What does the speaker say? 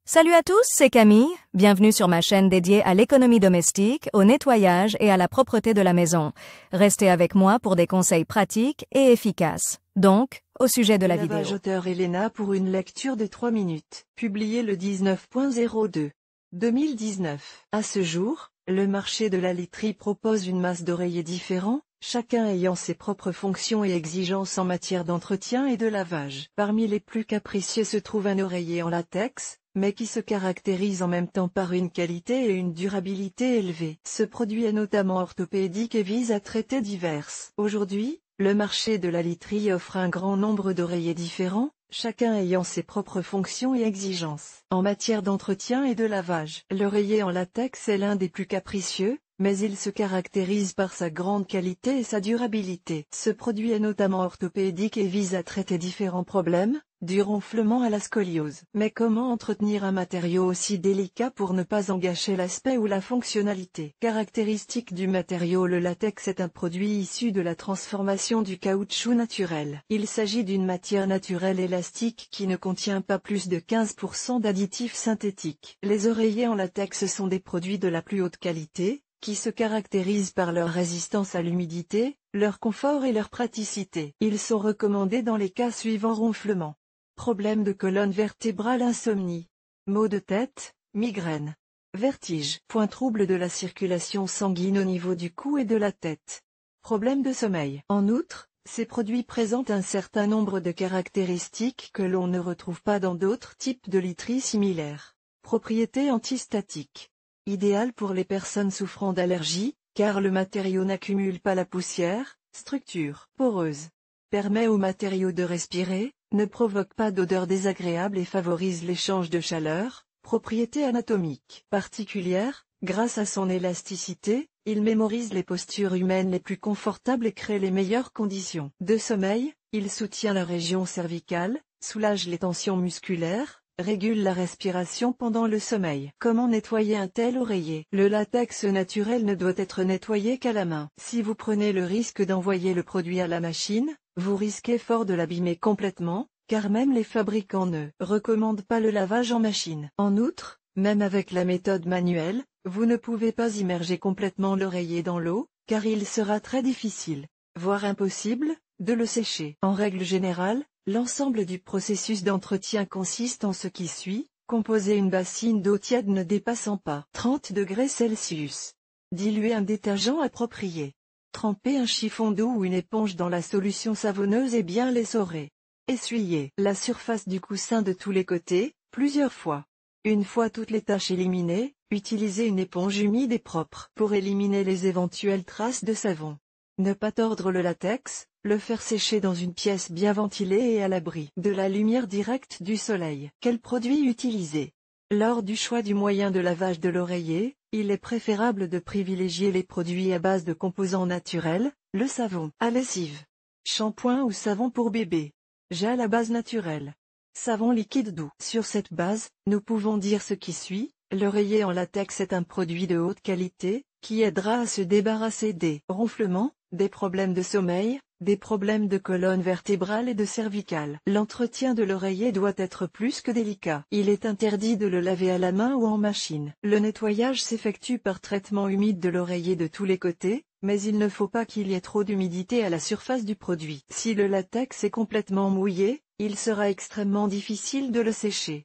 Salut à tous, c'est Camille. Bienvenue sur ma chaîne dédiée à l'économie domestique, au nettoyage et à la propreté de la maison. Restez avec moi pour des conseils pratiques et efficaces. Donc, au sujet de la vidéo. Lavage auteur Elena pour une lecture de 3 minutes. Publié le 19.02 2019. À ce jour, le marché de la literie propose une masse d'oreillers différents, chacun ayant ses propres fonctions et exigences en matière d'entretien et de lavage. Parmi les plus capricieux se trouve un oreiller en latex, mais qui se caractérise en même temps par une qualité et une durabilité élevées. Ce produit est notamment orthopédique et vise à traiter diverses. Aujourd'hui, le marché de la literie offre un grand nombre d'oreillers différents, chacun ayant ses propres fonctions et exigences. En matière d'entretien et de lavage, l'oreiller en latex est l'un des plus capricieux, mais il se caractérise par sa grande qualité et sa durabilité. Ce produit est notamment orthopédique et vise à traiter différents problèmes, du ronflement à la scoliose. Mais comment entretenir un matériau aussi délicat pour ne pas en gâcher l'aspect ou la fonctionnalité? Caractéristique du matériau: le latex est un produit issu de la transformation du caoutchouc naturel. Il s'agit d'une matière naturelle élastique qui ne contient pas plus de 15% d'additifs synthétiques. Les oreillers en latex sont des produits de la plus haute qualité, qui se caractérisent par leur résistance à l'humidité, leur confort et leur praticité. Ils sont recommandés dans les cas suivants: ronflement, problème de colonne vertébrale, insomnie, maux de tête, migraine, vertige, trouble de la circulation sanguine au niveau du cou et de la tête, problème de sommeil. En outre, ces produits présentent un certain nombre de caractéristiques que l'on ne retrouve pas dans d'autres types de literie similaires. Propriétés antistatiques. Idéal pour les personnes souffrant d'allergies, car le matériau n'accumule pas la poussière. Structure poreuse. Permet au matériau de respirer, ne provoque pas d'odeur désagréable et favorise l'échange de chaleur. Propriétés anatomiques particulières. Grâce à son élasticité, il mémorise les postures humaines les plus confortables et crée les meilleures conditions de sommeil. Il soutient la région cervicale, soulage les tensions musculaires, régule la respiration pendant le sommeil. Comment nettoyer un tel oreiller? Le latex naturel ne doit être nettoyé qu'à la main. Si vous prenez le risque d'envoyer le produit à la machine, vous risquez fort de l'abîmer complètement, car même les fabricants ne recommandent pas le lavage en machine. En outre, même avec la méthode manuelle, vous ne pouvez pas immerger complètement l'oreiller dans l'eau, car il sera très difficile, voire impossible, de le sécher. En règle générale, l'ensemble du processus d'entretien consiste en ce qui suit: composer une bassine d'eau tiède ne dépassant pas 30 degrés Celsius. Diluer un détergent approprié. Tremper un chiffon d'eau ou une éponge dans la solution savonneuse et bien l'essorer. Essuyer la surface du coussin de tous les côtés, plusieurs fois. Une fois toutes les taches éliminées, utilisez une éponge humide et propre pour éliminer les éventuelles traces de savon. Ne pas tordre le latex, le faire sécher dans une pièce bien ventilée et à l'abri de la lumière directe du soleil. Quel produit utiliser? Lors du choix du moyen de lavage de l'oreiller, il est préférable de privilégier les produits à base de composants naturels: le savon à lessive, shampoing ou savon pour bébé, gel à base naturelle, savon liquide doux. Sur cette base, nous pouvons dire ce qui suit: l'oreiller en latex est un produit de haute qualité, qui aidera à se débarrasser des ronflements, des problèmes de sommeil, des problèmes de colonne vertébrale et de cervicale. L'entretien de l'oreiller doit être plus que délicat. Il est interdit de le laver à la main ou en machine. Le nettoyage s'effectue par traitement humide de l'oreiller de tous les côtés, mais il ne faut pas qu'il y ait trop d'humidité à la surface du produit. Si le latex est complètement mouillé, il sera extrêmement difficile de le sécher.